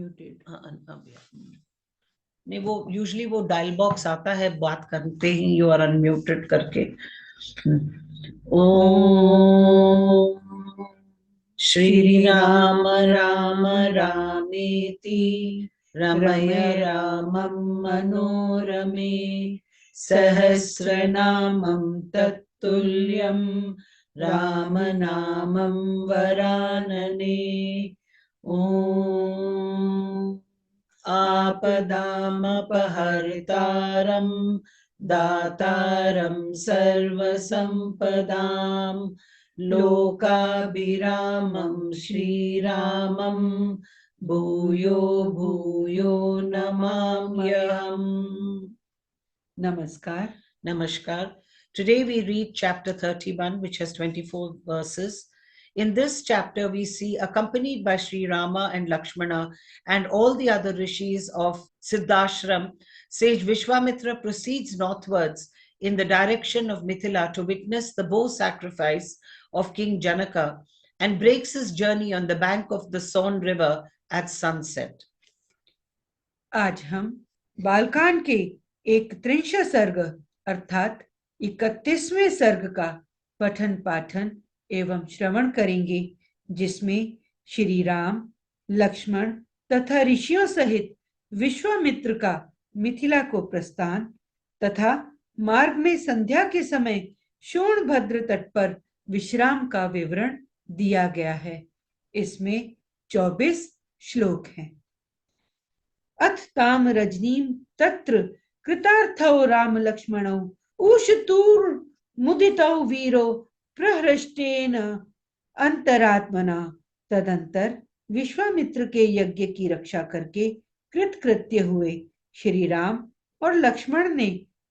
Unmuted. नहीं, वो usually वो डायल बॉक्स आता है बात करते ही यू आर अनम्यूटेड करके। ओम श्री राम राम रामेति रमय रामं मनोरमे सहस्रनामं तत्तुल्यं राम नामं वरानने। ओम आपदामपहर्तारं दातारं सर्वसंपदां लोकाभिरामं श्रीरामं भूयो भूयो नमाम्यहम्। Namaskar. Namaskar. Today we read chapter 31, which has 24 verses. In this chapter, we see, accompanied by Sri Rama and Lakshmana and all the other rishis of Siddhashram, sage Vishwamitra proceeds northwards in the direction of Mithila to witness the bow sacrifice of King Janaka and breaks his journey on the bank of the Sona river at sunset. आज हम बालकांड के 31 सर्ग अर्थात 31वें सर्ग का पठन पाठन एवं श्रवण करेंगे, जिसमें श्री राम, लक्ष्मण तथा ऋषियों सहित विश्वामित्र का मिथिला को प्रस्थान तथा मार्ग में संध्या के समय सोनभद्र तट पर विश्राम का विवरण दिया गया है। इसमें 24 श्लोक हैं। अथ ताम रजनीम तत्र कृतार्थौ राम लक्ष्मणौ उषतूर मुदितौ वीरो प्रहृष्टेन अंतरात्मना। तदंतर विश्वामित्र के यज्ञ की रक्षा करके कृतकृत्य हुए श्री राम और लक्ष्मण ने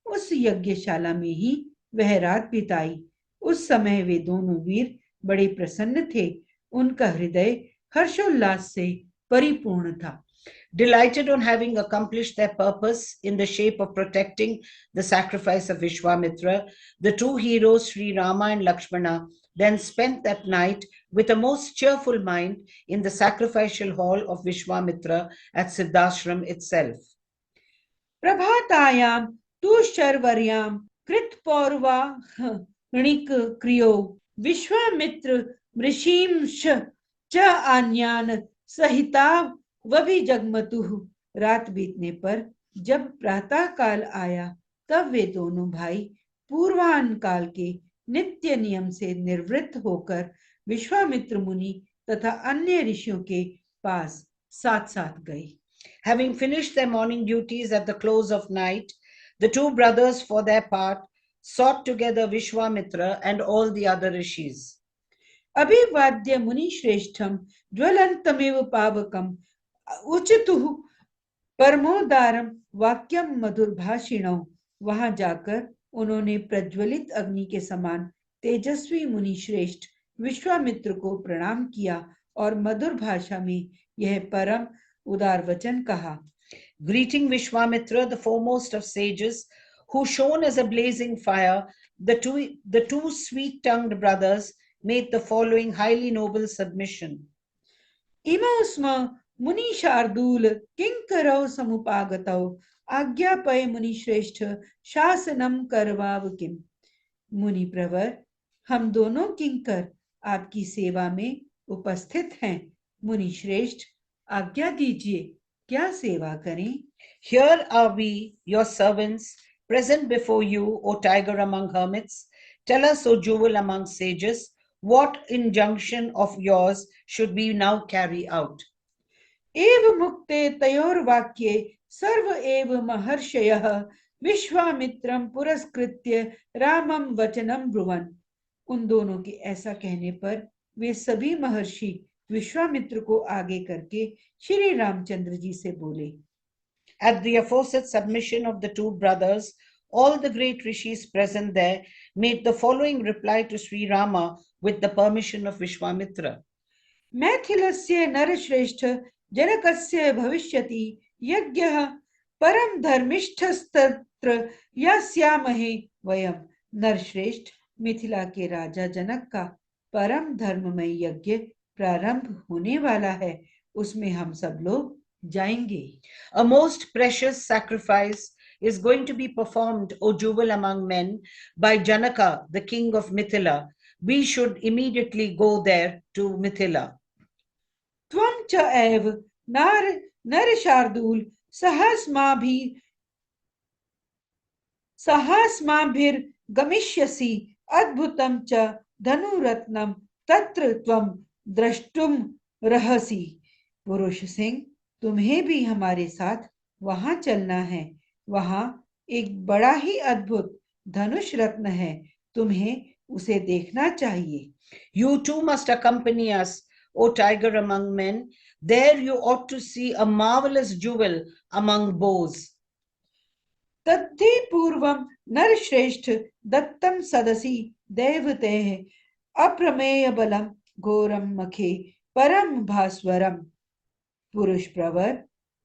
उस यज्ञशाला में ही वह रात बिताई। उस समय वे दोनों वीर बड़े प्रसन्न थे। उनका हृदय हर्षोल्लास से परिपूर्ण था। Delighted on having accomplished their purpose in the shape of protecting the sacrifice of Vishwamitra, the two heroes, Sri Rama and Lakshmana, then spent that night with a most cheerful mind in the sacrificial hall of Vishwamitra at Siddhashram itself. प्रभातायाम तुषर्वर्याम कृतपौर्वा णिक क्रियो विश्वामित्र ऋषिंश च आन्यान सहिता वभिजगमतुः। रात बीतने पर जब प्रातः काल आया तब वे दोनों भाई पूर्वाह्न काल के नित्य नियम से निवृत्त होकर विश्वामित्र मुनि तथा अन्य ऋषियों के पास साथ साथ गए। Having finished their morning duties at the close of night, the two brothers, for their part, sought together Vishwamitra and all the other rishis. अभिवाद्य मुनि श्रेष्ठम ज्वलंतमेव पावकम उचितुः परमोदारम वाक्यम मधुरभाषिणौ। वहां जाकर उन्होंने प्रज्वलित अग्नि के समान तेजस्वी मुनि श्रेष्ठ विश्वामित्र को प्रणाम किया और मधुर भाषा में यह परम उदार वचन कहा। Greeting Vishwamitra, the foremost of sages, who shone as a blazing fire, the two sweet-tongued brothers made the following highly noble submission. इमौ स्म मुनि शार्दूल किंकरौ समुपागतौ आज्ञापय मुनि श्रेष्ठ शासनम करवाव किम। मुनि प्रवर, हम दोनों किंकर आपकी सेवा में उपस्थित हैं। मुनि श्रेष्ठ, आज्ञा दीजिए, क्या सेवा करें। Here are we, your servants, present before you, O tiger among hermits. Tell us, O jewel among sages, what injunction of yours should we now carry out? एव मुक्ते तयोर वाक्ये सर्व एव महर्षयः विश्वामित्रं पुरस्कृत्य रामं वचनं ब्रुवन्। उन दोनों के ऐसा कहने पर वे सभी महर्षि विश्वामित्र को आगे करके श्री रामचंद्र जी से बोले। At the aforesaid submission of the two brothers, all the great rishis present there made the following reply to Sri Rama with the permission of Vishwamitra. मैथिलस्य नरश्रेष्ठ जनकस्य भविष्यति यज्ञः परम धर्मिष्ठस्तत्र यस्यामहे वयम्। नरश्रेष्ठ, मिथिला के राजा जनक का परम धर्ममय यज्ञ प्रारंभ होने वाला है, उसमें हम सब लोग जाएंगे। A most precious sacrifice is going to be performed, O jewel among men, by Janaka, the king of Mithila. We should immediately go there to Mithila. त्वं च एव नर शार्दूल सहस्माभिर्गमिष्यसि अद्भुतं च धनुरत्नं तत्र त्वं द्रष्टुम रहसि। पुरुष सिंह, तुम्हें भी हमारे साथ वहां चलना है। वहां एक बड़ा ही अद्भुत धनुष रत्न है, तुम्हें उसे देखना चाहिए। You too must accompany us, O tiger among men. There you ought to see a marvelous jewel among bows. तद्धि पूर्वं नरश्रेष्ठ दत्तं सदसि दैवतेः अप्रमेय बलम घोरम मखे परम भास्वरम। पुरुष प्रवर,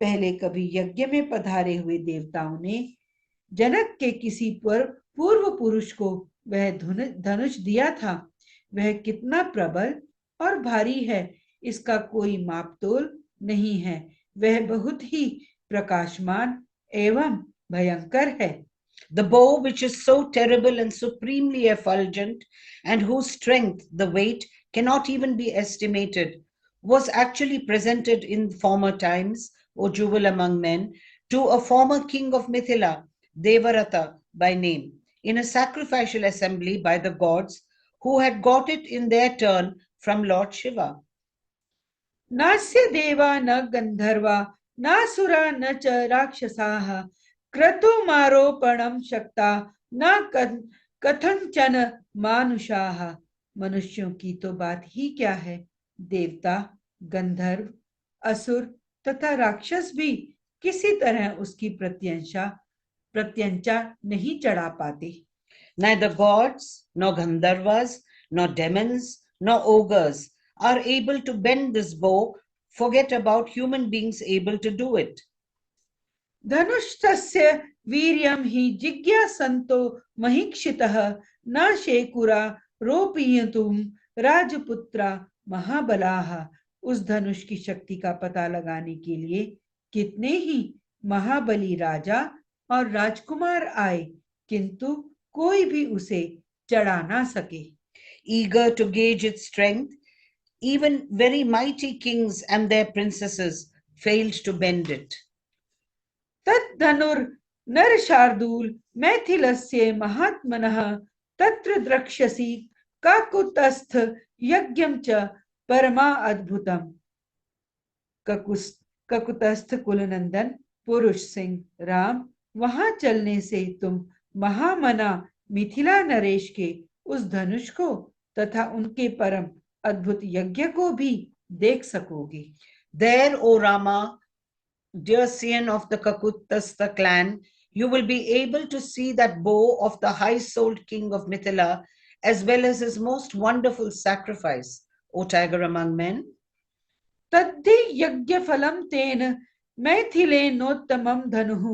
पहले कभी यज्ञ में पधारे हुए देवताओं ने जनक के किसी पूर्व पुरुष को वह धनुष दिया था। वह कितना प्रबल और भारी है, इसका कोई मापतोल नहीं है। वह बहुत ही प्रकाशमान एवं भयंकर है। The bow, which is so terrible and supremely effulgent, and whose strength, the weight, cannot even be estimated, was actually presented in former times, O jewel among men, to a former king of Mithila, Devarata by name, in a sacrificial assembly by the gods, who had got it in their turn from Lord Shiva. नास्य देवा न गंधर्वा नासुरा न च राक्षसाः क्रतुमारोपणं शक्ता न कथंचन मानुषाः। मनुष्यों की तो बात ही क्या है, देवता, गंधर्व, असुर तथा राक्षस भी किसी तरह उसकी प्रत्यंचा नहीं चढ़ा पाते। Neither gods, nor Gandharvas, nor demons, nor ogres are able to bend this bow. Forget about human beings able to do it. धनुष्टस्य वीर्यं हि जिज्ञासन्तो महीक्षितः न शेकुरा रोपयितुम राजपुत्रा महाबलाः। उस धनुष की शक्ति का पता लगाने के लिए कितने ही महाबली राजा और राजकुमार आए, किंतु कोई भी उसे चढ़ा ना सके। Eager to gauge its strength, even very mighty kings and their princesses failed to bend it. तद्धनुर नर शार्दूल मैथिलस्य महात्मनः तत्र द्रक्ष्यसि काकुतस्थ यज्ञं च परमा अद्भुतम। ककुतस्थ कुलनंदन पुरुष सिंह राम, वहां चलने से तुम महामना मिथिला नरेश के उस धनुष को तथा उनके परम अद्भुत यज्ञ को भी देख सकोगे। There, O Rama, dear scion of the Kakutastha clan, you will be able to see that bow of the high-souled king of Mithila, as well as his most wonderful sacrifice, O tiger among men. तद्धि यज्ञ फलम तेन मैथिलेनोत्तमं धनुः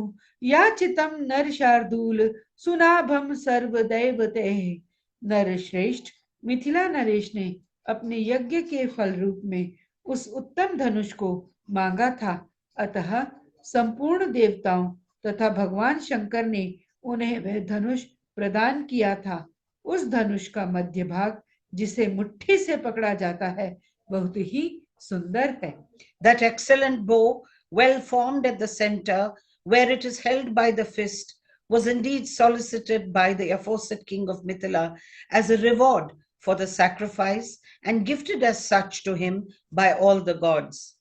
याचितं नर शार्दूल सुनाभम सर्वदैवतेः। नर श्रेष्ठ मिथिला नरेश ने अपने यज्ञ के फल रूप में उस उत्तम धनुष को मांगा था, अतः संपूर्ण देवताओं तथा भगवान शंकर ने उन्हें वह धनुष प्रदान किया था। उस धनुष का मध्य भाग, जिसे मुट्ठी से पकड़ा जाता है, बहुत ही सुंदर है। That excellent bow, well formed at the center, where it is held by the fist, was indeed solicited by the aforesaid king of Mithila as a reward for the sacrifice and gifted as such to him by all the gods.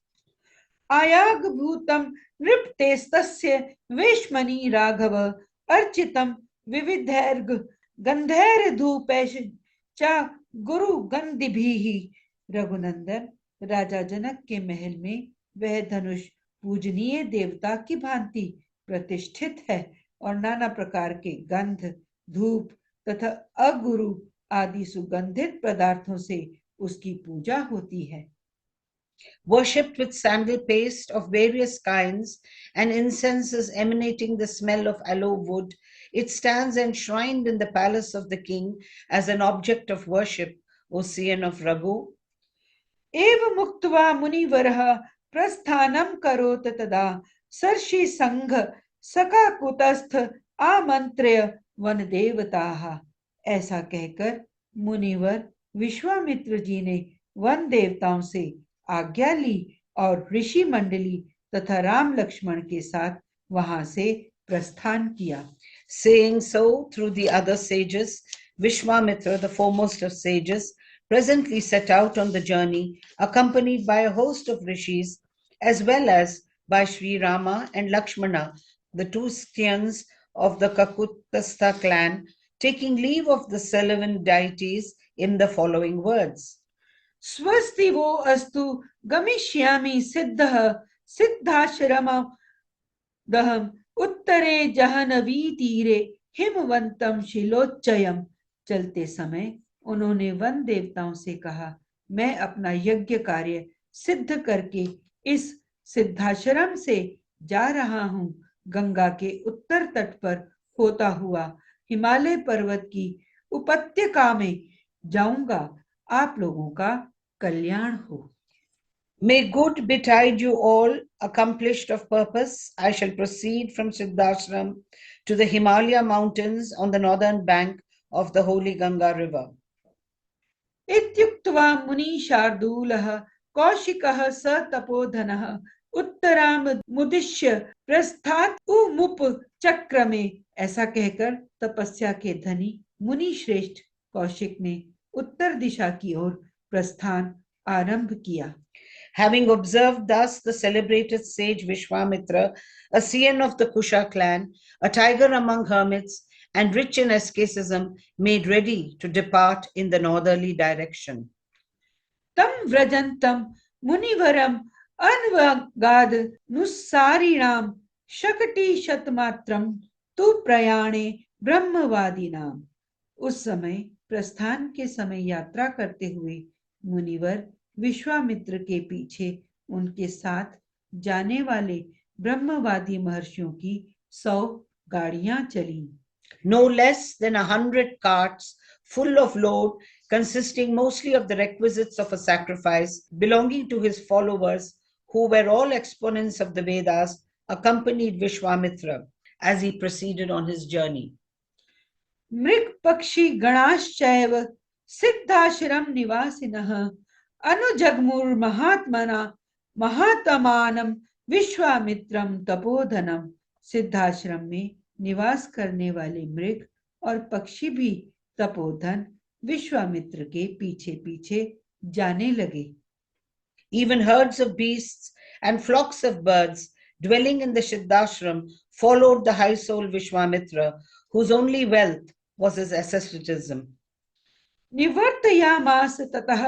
आयाग भूतम नृपतेस्तस्य वेश्मनि राघव अर्चितम विविधैर्ग गंधैर धूपैश च गुरु गंधिभिः। रघुनंदन, राजा जनक के महल में वह धनुष पूजनीय देवता की भांति प्रतिष्ठित है और नाना प्रकार के गंध, धूप तथा अगुरु आदि सुगंधित पदार्थों से उसकी पूजा होती है। Worshipped with sandal paste of various kinds and incenses emanating the smell of aloe wood, it stands enshrined in the palace of the king as an object of worship, O scion of Raghu. एव मुक्त्वा मुनिवरः प्रस्थानम करोत तदा सर्षि संघ सका कुतस्थ आमंत्र्य one देवताः। ऐसा कहकर मुनिवर विश्वामित्र जी ने one देवताओं से आज्ञा ली और ऋषि मंडली तथा राम लक्ष्मण के साथ वहां से प्रस्थान किया। Saying so, through the other sages, Vishwamitra, the foremost of sages, presently set out on the journey, accompanied by a host of rishis, as well as by Sri Rama and Lakshmana, the two scions of the Kakutastha clan, taking leave of the Selavan deities in the following words. स्वस्ति वो अस्तु गमिष्यामि सिद्धः सिद्धाश्रमं दहम उत्तरे जहनवी तीरे हिमवंतम शिलोच्चयम। चलते समय उन्होंने वन देवताओं से कहा, मैं अपना यज्ञ कार्य सिद्ध करके इस सिद्धाश्रम से जा रहा हूं। गंगा के उत्तर तट पर होता हुआ हिमालय पर्वत की उपत्यका में जाऊंगा। आप लोगों का कल्याण हो। May good betide you all, accomplished of purpose. I shall proceed from Siddhashram to the Himalaya mountains on the northern bank of the holy Ganga river. इत्युक्त्वा मुनिशार्दूलः कौशिकः स तपोधनः उत्तरामुद्दिश्य प्रस्थात उमुप चक्रमे। ऐसा कहकर तपस्या के धनी मुनि श्रेष्ठ कौशिक ने उत्तर दिशा की ओर प्रस्थान आरंभ किया। Having observed thus the celebrated sage Vishwamitra, a scion of the Kusha clan, a tiger among hermits, and rich in asceticism, made ready to depart in the northerly direction. Tam vrajantam munivaram anvagad nussarinam shakati shatmatram tu prayane ब्रह्मवादीनाम। उस समय प्रस्थान के समय यात्रा करते हुए मुनिवर विश्वामित्र के पीछे उनके साथ जाने वाले ब्रह्मवादी महर्षियों की 100 गाड़ियां चली। No less than 100 carts full of load, consisting mostly of the requisites of a sacrifice, belonging to his followers, who were all exponents of the Vedas, accompanied Vishwamitra as he proceeded on his journey. मृग पक्षी गणाश्चैव सिद्धाश्रम निवासिनः अनुजग्मुर महात्मना महात्मानं विश्वामित्रम तपोधनम। सिद्धाश्रम में निवास करने वाले मृग और पक्षी भी तपोधन विश्वामित्र के पीछे पीछे जाने लगे। Even herds of beasts and flocks of birds dwelling in the Siddhashram followed the high soul Vishwamitra, whose only wealth was his asceticism. निवर्तयामास ततः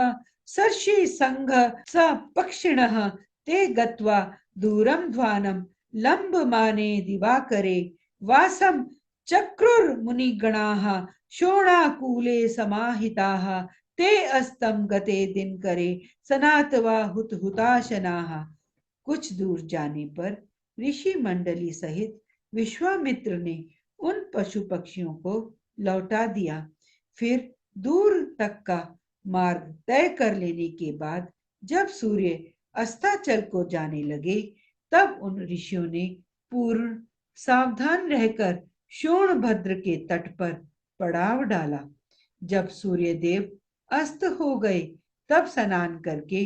सर्षि संघ स पक्षिणः ते गत्वा दूरं ध्वानं लंबमाने दिवाकरे वासं चक्रुर्मुनिगणाः शोणाकूले समाहिताः ते अस्तं गते दिनकरे सनातवा हुताशनाः। कुछ दूर जाने पर ऋषि मंडली सहित विश्वामित्र ने उन पशु पक्षियों को लौटा दिया। फिर दूर तक का मार्ग तय कर लेने के बाद जब सूर्य अस्ताचल को जाने लगे तब उन ऋषियों ने पूर्ण सावधान रहकर शोणभद्र के तट पर पड़ाव डाला। जब सूर्य देव अस्त हो गए तब स्नान करके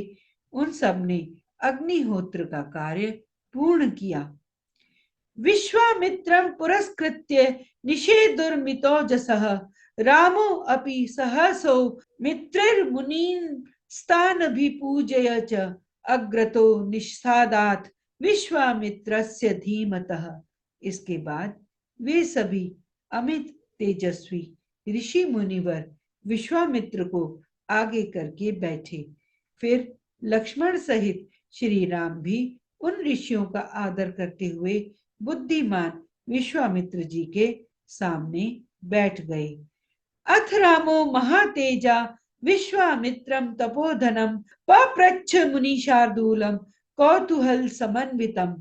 उन सब ने अग्निहोत्र का कार्य पूर्ण किया। विश्वामित्रं पुरस्कृत्य निषेधुर्मितोजसः रामो अपि सहसो मित्रिर्मुनीन् स्थानभिपूजय च अग्रतो निषादात् विश्वामित्रस्य धीमतः। इसके बाद वे सभी अमित तेजस्वी ऋषि मुनिवर विश्वामित्र को आगे करके बैठे। फिर लक्ष्मण सहित श्री राम भी उन ऋषियों का आदर करते हुए बुद्धिमान विश्वामित्र जी के सामने बैठ गए। अथ रामो महातेजा विश्वामित्रम तपोधनम पप्रच्छ मुनिशार्दूलम कौतूहल समन्वितम।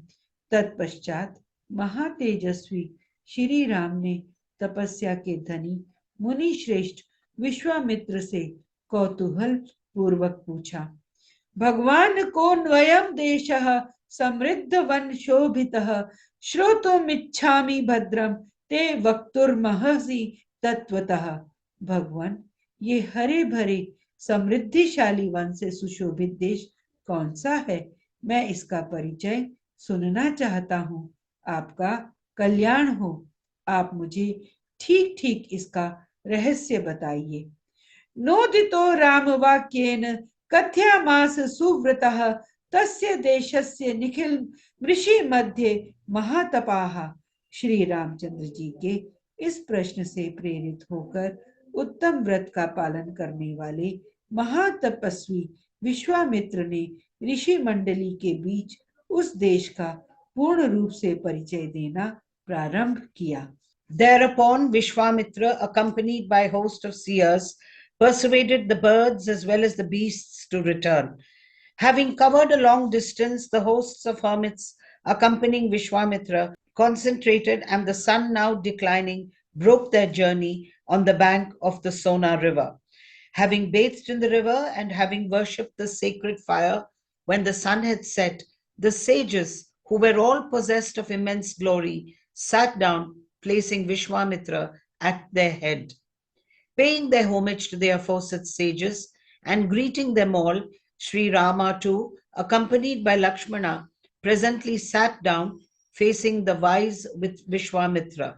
तत्पश्चात महातेजस्वी श्री राम ने तपस्या के धनी मुनि श्रेष्ठ विश्वामित्र से कौतूहल पूर्वक पूछा, भगवान को वयं देशः समृद्ध वन शोभितः श्रोतुमिच्छामि भद्रम ते वक्तुर्महसि तत्वतः। भगवान, ये हरे भरे समृद्धिशाली वन से सुशोभित देश कौन सा है? मैं इसका परिचय सुनना चाहता हूँ। आपका कल्याण हो। आप मुझे ठीक ठीक इसका रहस्य बताइए। नोदितो रामवाक्येन कथ्यामास सुव्रतः तस्य देशस्य निखिल ऋषि मध्य महातपाः। श्री रामचंद्र जी के इस प्रश्न से प्रेरित होकर उत्तम व्रत का पालन करने वाले महातपस्वी विश्वामित्र ने ऋषि मंडली के बीच उस देश का पूर्ण रूप से परिचय देना प्रारंभ किया। Thereupon, Vishwamitra, accompanied by a host of seers, persuaded the birds as well as the beasts to return. Having covered a long distance, the hosts of hermits accompanying Vishwamitra concentrated, and the sun now declining broke their journey on the bank of the Sona river. Having bathed in the river and having worshipped the sacred fire, when the sun had set, the sages, who were all possessed of immense glory, sat down, placing Vishwamitra at their head. Paying their homage to the aforesaid sages and greeting them all, Sri Rama too, accompanied by Lakshmana, presently sat down facing the wise with Vishwamitra.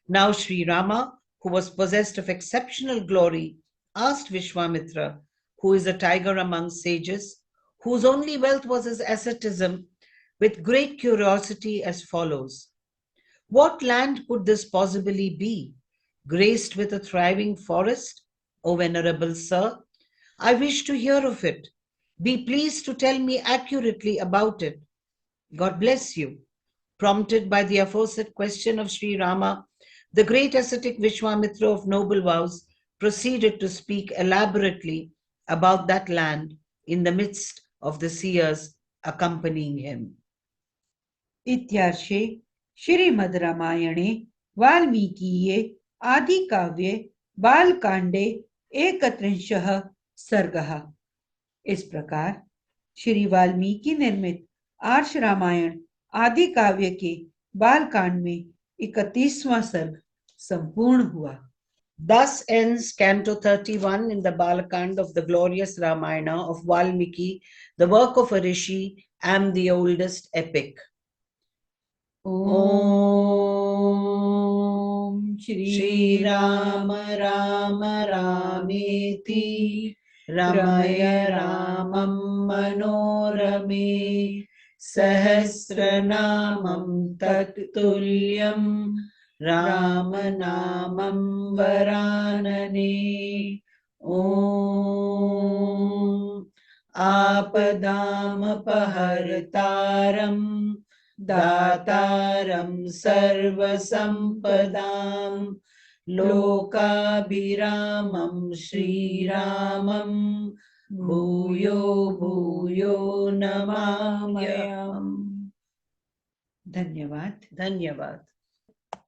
Now Sri Rama, who was possessed of exceptional glory, asked Vishwamitra, who is a tiger among sages, whose only wealth was his asceticism, with great curiosity as follows. What land could this possibly be, graced with a thriving forest? O venerable sir, I wish to hear of it. Be pleased to tell me accurately about it. God bless you. Prompted by the aforesaid question of Sri Rama, the great ascetic Vishwamitra of noble vows proceeded to speak elaborately about that land in the midst of the seers accompanying him. इत्यार्षे श्रीमद् रामायणे वाल्मीकीये आदिकाव्ये बालकांडे 31 सर्गः। इस प्रकार श्री वाल्मीकि निर्मित आर्ष रामायण आदि काव्य के बालकांड में 31वां सर्ग संपूर्ण हुआ। Thus ends Canto 31 in the Balakand of the glorious Ramayana of Valmiki, the work of a rishi and the oldest epic. Om Shri Rama Rama Rameti Ramaya Ramam Manorame Sahasranamam Tattulyam Ramanamam Varanane. Om Apadam Pahartaram Dataram Sarvasampadam Lokabhiramam Sri Ramam Bhuyo Bhuyo Namamayam. धन्यवाद। धन्यवाद।